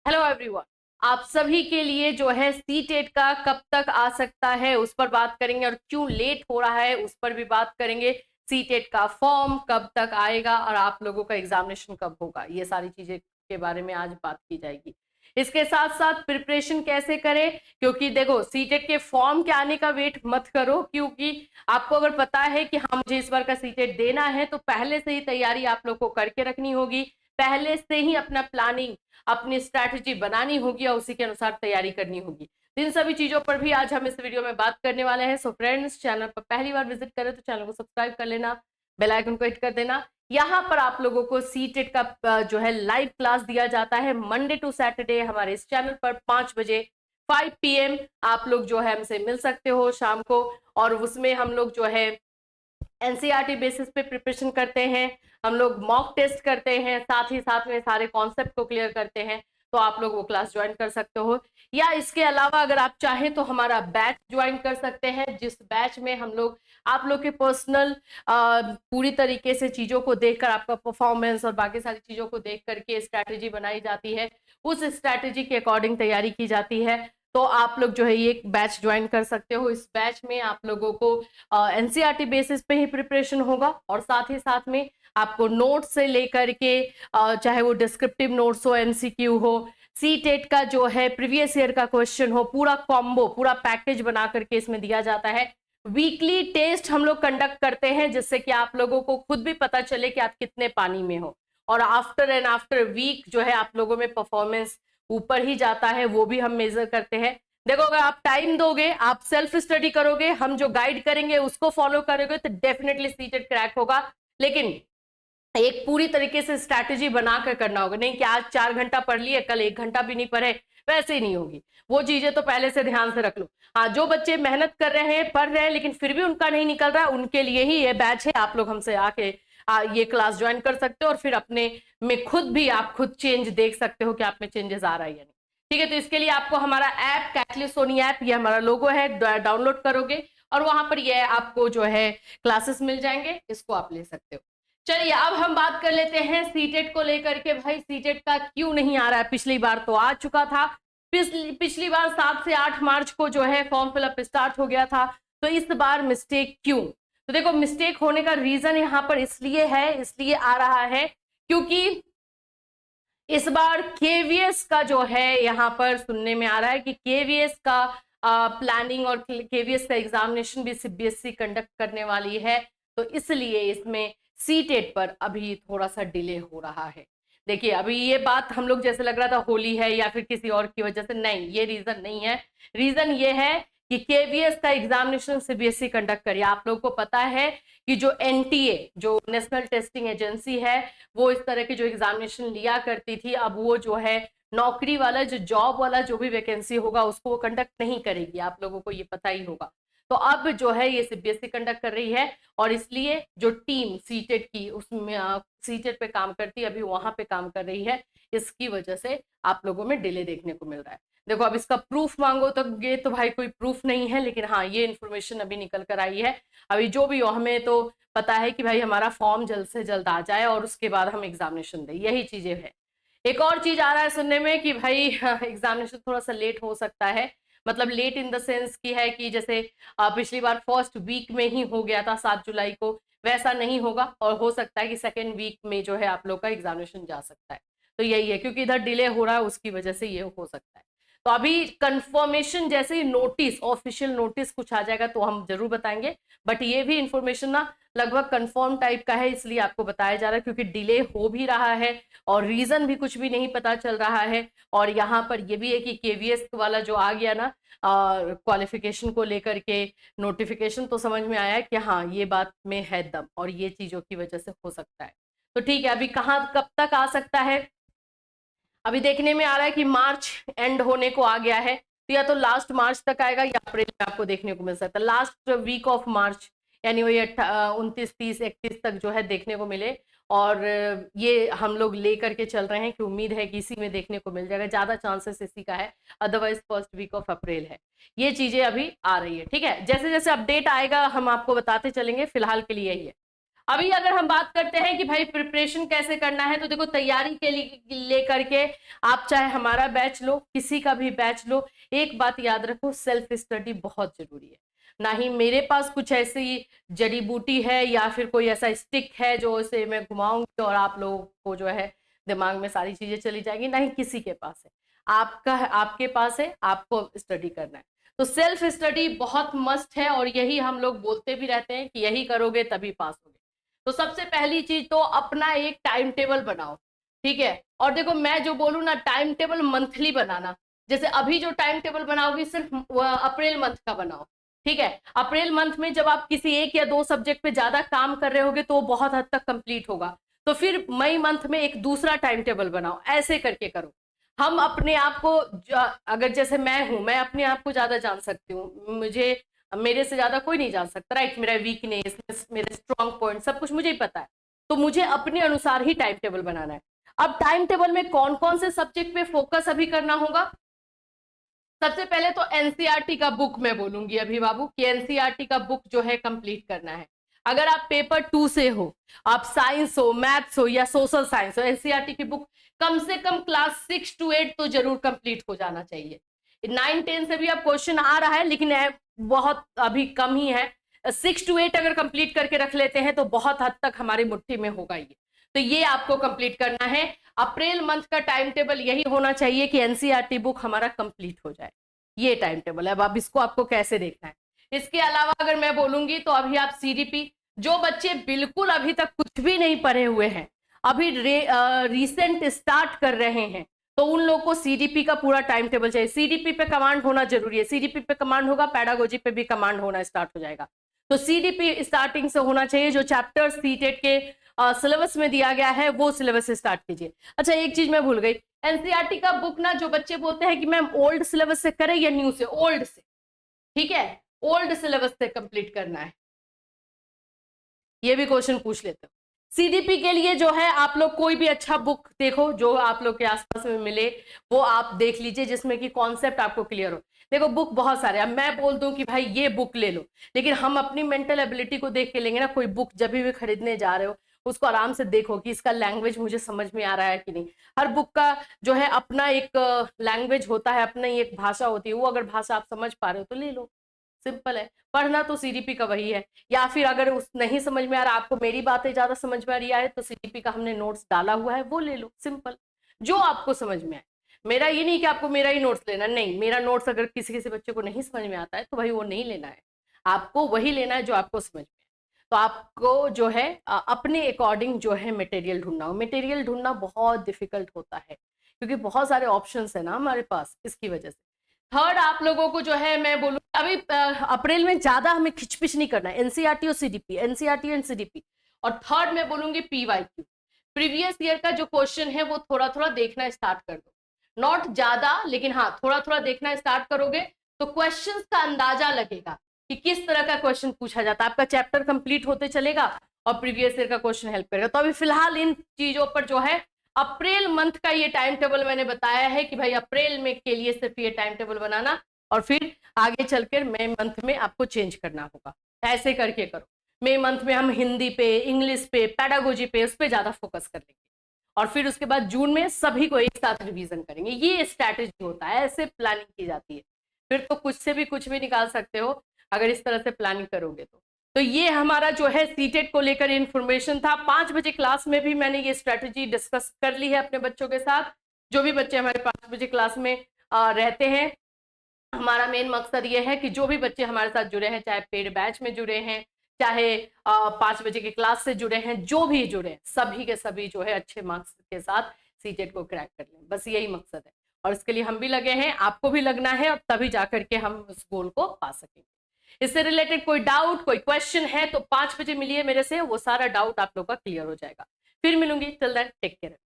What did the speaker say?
Hello everyone, आप सभी के लिए जो है सीटेट का कब तक आ सकता है उस पर बात करेंगे और क्यों लेट हो रहा है उस पर भी बात करेंगे। सीटेट का फॉर्म कब तक आएगा और आप लोगों का एग्जामिनेशन कब होगा, ये सारी चीजें के बारे में आज बात की जाएगी। इसके साथ साथ प्रिपरेशन कैसे करें, क्योंकि देखो सीटेट के फॉर्म के आने का वेट मत करो, क्योंकि आपको अगर पता है कि हाँ मुझे इस बार का सीटेट देना है तो पहले से ही तैयारी आप लोग को करके रखनी होगी, पहले से ही अपना प्लानिंग अपनी स्ट्रैटेजी बनानी होगी और उसी के अनुसार तैयारी करनी होगी। तो इन सभी चीजों पर भी आज हम इस वीडियो में बात करने वाले हैं। सो फ्रेंड्स, चैनल पर पहली बार विजिट करें तो चैनल को सब्सक्राइब कर लेना, बेल आइकन को हिट कर देना। यहाँ पर आप लोगों को सीटेट का जो है लाइव क्लास दिया जाता है मंडे टू सैटरडे हमारे इस चैनल पर 5 बजे 5 PM आप लोग जो है हमसे मिल सकते हो शाम को। और उसमें हम लोग जो है एनसीईआरटी बेसिस पे प्रिपरेशन करते हैं, हम लोग मॉक टेस्ट करते हैं, साथ ही साथ में सारे कॉन्सेप्ट को क्लियर करते हैं। तो आप लोग वो क्लास ज्वाइन कर सकते हो, या इसके अलावा अगर आप चाहें तो हमारा बैच ज्वाइन कर सकते हैं, जिस बैच में हम लोग आप लोग के पर्सनल पूरी तरीके से चीजों को देखकर आपका परफॉर्मेंस और बाकी सारी चीजों को देख करके स्ट्रैटेजी बनाई जाती है, उस स्ट्रैटेजी के अकॉर्डिंग तैयारी की जाती है। तो आप लोग जो है ये बैच ज्वाइन कर सकते हो। इस बैच में आप लोगों को एनसीईआरटी बेसिस पे ही प्रिपरेशन होगा और साथ ही साथ में आपको नोट से लेकर के चाहे वो डिस्क्रिप्टिव नोट्स हो, एमसीक्यू हो, सीटेट का जो है प्रीवियस ईयर का क्वेश्चन हो, पूरा कॉम्बो पूरा पैकेज बना करके इसमें दिया जाता है। वीकली टेस्ट हम लोग कंडक्ट करते हैं जिससे कि आप लोगों को खुद भी पता चले कि आप कितने पानी में हो, और आफ्टर एंड आफ्टर वीक जो है आप लोगों में परफॉर्मेंस ऊपर ही जाता है, वो भी हम मेजर करते हैं। देखो, अगर आप टाइम दोगे, आप सेल्फ स्टडी करोगे, हम जो गाइड करेंगे उसको फॉलो करोगे तो डेफिनेटली सीटेट क्रैक होगा। लेकिन एक पूरी तरीके से स्ट्रैटेजी बनाकर करना होगा, नहीं कि आज 4 घंटा पढ़ लिए कल 1 घंटा भी नहीं पढ़े, वैसे ही नहीं होगी। वो चीजें तो पहले से ध्यान से रख लो। हाँ, जो बच्चे मेहनत कर रहे हैं, पढ़ रहे हैं, लेकिन फिर भी उनका नहीं निकल रहा है, उनके लिए ही ये बैच है। आप लोग हमसे आके ये क्लास ज्वाइन कर सकते हो और फिर अपने में खुद भी आप खुद चेंज देख सकते हो कि आप में चेंजेस आ रहा है या नहीं। ठीक है, तो इसके लिए आपको हमारा ऐप कैटलिस्ट सोनी ऐप, ये हमारा लोगो है, डाउनलोड करोगे और वहां पर ये आपको जो है क्लासेस मिल जाएंगे, इसको आप ले सकते हो। चलिए अब हम बात कर लेते हैं सीटेट को लेकर के। भाई सीटेट का क्यों नहीं आ रहा है? पिछली बार तो आ चुका था, पिछली बार 7 से 8 मार्च को जो है फॉर्म फिलअप स्टार्ट हो गया था, तो इस बार मिस्टेक क्यों? तो देखो, मिस्टेक होने का रीजन यहाँ पर इसलिए आ रहा है क्योंकि इस बार केवीएस का जो है यहाँ पर सुनने में आ रहा है कि केवीएस का प्लानिंग और केवीएस का एग्जामिनेशन भी सीबीएसई कंडक्ट करने वाली है, तो इसलिए इसमें सीटेट पर अभी थोड़ा सा डिले हो रहा है। देखिए, अभी ये बात हम लोग जैसे लग रहा था होली है या फिर किसी और की वजह से, नहीं, ये रीजन नहीं है। रीजन ये है कि केवीएस का एग्जामिनेशन सीबीएसई कंडक्ट करिए। आप लोग को पता है कि जो एनटीए, जो नेशनल टेस्टिंग एजेंसी है, वो इस तरह के जो एग्जामिनेशन लिया करती थी, अब वो जो है नौकरी वाला, जो जॉब वाला जो भी वैकेंसी होगा उसको वो कंडक्ट नहीं करेगी। आप लोगों को ये पता ही होगा। तो अब जो है ये सीबीएसई कंडक्ट कर रही है और इसलिए जो टीम सीटेट की उसमें सीटेट पे काम करती है, अभी वहां पे काम कर रही है, इसकी वजह से आप लोगों में डिले देखने को मिल रहा है। देखो, अब इसका प्रूफ मांगो तो ये तो भाई कोई प्रूफ नहीं है, लेकिन हाँ ये इन्फॉर्मेशन अभी निकल कर आई है। अभी जो भी हो, हमें तो पता है कि भाई हमारा फॉर्म जल्द से जल्द आ जाए और उसके बाद हम एग्जामिनेशन दें, यही चीजें है। एक और चीज आ रहा है सुनने में कि भाई एग्जामिनेशन थोड़ा सा लेट हो सकता है। मतलब लेट इन द सेंस की है कि जैसे पिछली बार फर्स्ट वीक में ही हो गया था 7 जुलाई को, वैसा नहीं होगा और हो सकता है कि सेकेंड वीक में जो है आप लोग का एग्जामिनेशन जा सकता है। तो यही है, क्योंकि इधर डिले हो रहा है उसकी वजह से ये हो सकता है। तो अभी कंफर्मेशन जैसे ही नोटिस, ऑफिशियल नोटिस कुछ आ जाएगा तो हम जरूर बताएंगे, बट ये भी इंफॉर्मेशन ना लगभग कंफर्म टाइप का है, इसलिए आपको बताया जा रहा है, क्योंकि डिले हो भी रहा है और रीजन भी कुछ भी नहीं पता चल रहा है। और यहाँ पर ये भी है कि केवीएस वाला जो आ गया ना क्वालिफिकेशन को लेकर के नोटिफिकेशन, तो समझ में आया कि हाँ ये बात में है दम और ये चीजों की वजह से हो सकता है। तो ठीक है, अभी कहाँ कब तक आ सकता है? अभी देखने में आ रहा है कि मार्च एंड होने को आ गया है, तो या तो लास्ट मार्च तक आएगा या अप्रैल में आपको देखने को मिल सकता है, लास्ट वीक ऑफ मार्च, यानी वही 29, 30, 31 तक जो है देखने को मिले। और ये हम लोग लेकर के चल रहे हैं कि उम्मीद है कि इसी में देखने को मिल जाएगा, ज्यादा चांसेस इसी का है, otherwise first week of April है। ये चीजें अभी आ रही है, ठीक है। जैसे जैसे अपडेट आएगा हम आपको बताते चलेंगे, फिलहाल के लिए यही है। अभी अगर हम बात करते हैं कि भाई प्रिपरेशन कैसे करना है, तो देखो तैयारी के लिए लेकर के आप चाहे हमारा बैच लो, किसी का भी बैच लो, एक बात याद रखो, सेल्फ स्टडी बहुत जरूरी है। ना ही मेरे पास कुछ ऐसी जड़ी बूटी है या फिर कोई ऐसा स्टिक है जो उसे मैं घुमाऊंगी और आप लोगों को जो है दिमाग में सारी चीजें चली जाएंगी, ना ही किसी के पास है। आपका आपके पास है, आपको स्टडी करना है। तो सेल्फ स्टडी बहुत मस्ट है और यही हम लोग बोलते भी रहते हैं कि यही करोगे तभी पास होगे। तो सबसे पहली चीज तो अपना एक टाइम टेबल बनाओ, ठीक है। और देखो मैं जो बोलूँ ना, टाइम टेबल मंथली बनाना। जैसे अभी जो टाइम टेबल बनाओगे सिर्फ अप्रैल मंथ का बनाओ, ठीक है। अप्रैल मंथ में जब आप किसी एक या दो सब्जेक्ट पे ज्यादा काम कर रहे होगे तो वो बहुत हद तक कंप्लीट होगा। तो फिर मई मंथ में एक दूसरा टाइम टेबल बनाओ, ऐसे करके करो। हम अपने आप को अगर जैसे मैं हूं, मैं अपने आप को ज्यादा जान सकती हूँ, मुझे मेरे से ज्यादा कोई नहीं जान सकता, राइट। मेरा वीकनेस, मेरे स्ट्रॉन्ग पॉइंट सब कुछ मुझे ही पता है। तो मुझे अपने अनुसार ही टाइम टेबल बनाना है। अब टाइम टेबल में कौन कौन से सब्जेक्ट पे फोकस अभी करना होगा। सबसे पहले तो एनसीईआरटी का बुक मैं बोलूंगी अभी बाबू, कि एनसीईआरटी का बुक जो है कंप्लीट करना है। अगर आप पेपर 2 से हो, आप साइंस हो, मैथ्स हो या सोशल साइंस हो, एनसीईआरटी की बुक कम से कम क्लास 6 to 8 तो जरूर कंप्लीट हो जाना चाहिए। 9 10 से भी अब क्वेश्चन आ रहा है लेकिन बहुत अभी कम ही है। 6 to 8 अगर कंप्लीट करके रख लेते हैं तो बहुत हद तक हमारी मुट्ठी में होगा ये। तो ये आपको कंप्लीट करना है। अप्रैल मंथ का टाइम टेबल यही होना चाहिए कि एनसीईआरटी बुक हमारा कंप्लीट हो जाए। ये टाइम टेबल है। अब आप इसको आपको कैसे देखना है। इसके अलावा अगर मैं बोलूंगी तो अभी आप सीडीपी, जो बच्चे बिल्कुल अभी तक कुछ भी नहीं पढ़े हुए हैं, अभी रिसेंट स्टार्ट कर रहे हैं, तो उन लोगों को सीडीपी का पूरा टाइम टेबल चाहिए। सीडीपी पे कमांड होना जरूरी है। सीडीपी पे कमांड होगा, पैडागोजी पे भी कमांड होना स्टार्ट हो जाएगा। तो सीडीपी स्टार्टिंग से होना चाहिए। जो चैप्टर सीटेट के सिलेबस में दिया गया है वो सिलेबस स्टार्ट कीजिए। अच्छा एक चीज मैं भूल गई, एनसीईआरटी का बुक ना, जो बच्चे बोलते हैं कि मैम ओल्ड सिलेबस से करें या न्यू से, ओल्ड से, ठीक है, ओल्ड सिलेबस से कंप्लीट करना है। ये भी क्वेश्चन पूछ लेते हो। सीडीपी के लिए जो है आप लोग कोई भी अच्छा बुक देखो जो आप लोग के आसपास में मिले, वो आप देख लीजिए जिसमें कि कॉन्सेप्ट आपको क्लियर हो। देखो बुक बहुत सारे, अब मैं बोल दूं कि भाई ये बुक ले लो, लेकिन हम अपनी मेंटल एबिलिटी को देख के लेंगे ना। कोई बुक जब भी खरीदने जा रहे हो उसको आराम से देखो कि इसका लैंग्वेज मुझे समझ में आ रहा है कि नहीं। हर बुक का जो है अपना एक लैंग्वेज होता है, अपना ही एक भाषा होती है, वो अगर भाषा आप समझ पा रहे हो तो ले लो, सिंपल है। पढ़ना तो सीडीपी का वही है। या फिर अगर उस नहीं समझ में आ रहा, आपको मेरी बातें ज्यादा समझ में आ रही है तो सीडीपी का हमने नोट्स डाला हुआ है, वो ले लो, सिंपल। जो आपको समझ में आए। मेरा ये नहीं कि आपको मेरा ही नोट्स लेना, नहीं, मेरा नोट्स अगर किसी किसी बच्चे को नहीं समझ में आता है तो भाई वो नहीं लेना है, आपको वही लेना है जो आपको समझ में आए। तो आपको जो है अपने अकॉर्डिंग जो है मटेरियल ढूंढना हो। मटेरियल ढूंढना बहुत डिफिकल्ट होता है क्योंकि बहुत सारे ऑप्शंस है ना हमारे पास, इसकी वजह से। थर्ड आप लोगों को जो है मैं बोलूँ, अभी अप्रैल में ज्यादा हमें खिचपिच नहीं करना है, एनसीईआरटी और सीडीपी, एनसीईआरटी एंड सीडीपी। और थर्ड मैं बोलूंगी पीवाईक्यू, प्रीवियस ईयर का जो क्वेश्चन है वो थोड़ा थोड़ा देखना स्टार्ट कर दो। नॉट ज्यादा, लेकिन हाँ थोड़ा थोड़ा देखना स्टार्ट करोगे तो क्वेश्चंस का अंदाजा लगेगा कि किस तरह का क्वेश्चन पूछा जाता है। आपका चैप्टर कंप्लीट होते चलेगा और प्रीवियस ईयर का क्वेश्चन हेल्प करेगा। तो अभी फिलहाल इन चीजों पर जो है अप्रैल मंथ का ये टाइम टेबल मैंने बताया है कि भाई अप्रैल में के लिए सिर्फ ये टाइम टेबल बनाना, और फिर आगे चलकर मई मंथ में आपको चेंज करना होगा। ऐसे करके करो। मई मंथ में हम हिंदी पे, इंग्लिश पे, पैडागोजी पे, उस पर ज्यादा फोकस कर लेंगे और फिर उसके बाद जून में सभी को एक साथ रिवीजन करेंगे। ये स्ट्रैटेजी होता है, ऐसे प्लानिंग की जाती है। फिर तो कुछ से भी कुछ भी निकाल सकते हो अगर इस तरह से प्लानिंग करोगे तो ये हमारा जो है सीटेट को लेकर इंफॉर्मेशन था। 5 बजे क्लास में भी मैंने ये स्ट्रैटेजी डिस्कस कर ली है अपने बच्चों के साथ। जो भी बच्चे हमारे 5 बजे क्लास में रहते हैं, हमारा मेन मकसद ये है कि जो भी बच्चे हमारे साथ जुड़े हैं, चाहे पेड बैच में जुड़े हैं, चाहे 5 बजे की क्लास से जुड़े हैं, जो भी जुड़े हैं, सभी के सभी जो है अच्छे मार्क्स के साथ सीटेट को क्रैक कर लें। बस यही मकसद है और इसके लिए हम भी लगे हैं, आपको भी लगना है, और तभी जाकर के हम उस गोल को पा सकेंगे। इससे रिलेटेड कोई डाउट, कोई क्वेश्चन है तो 5 बजे मिलिए मेरे से, वो सारा डाउट आप लोग का क्लियर हो जाएगा। फिर मिलूंगी, टिल देन टेक केयर।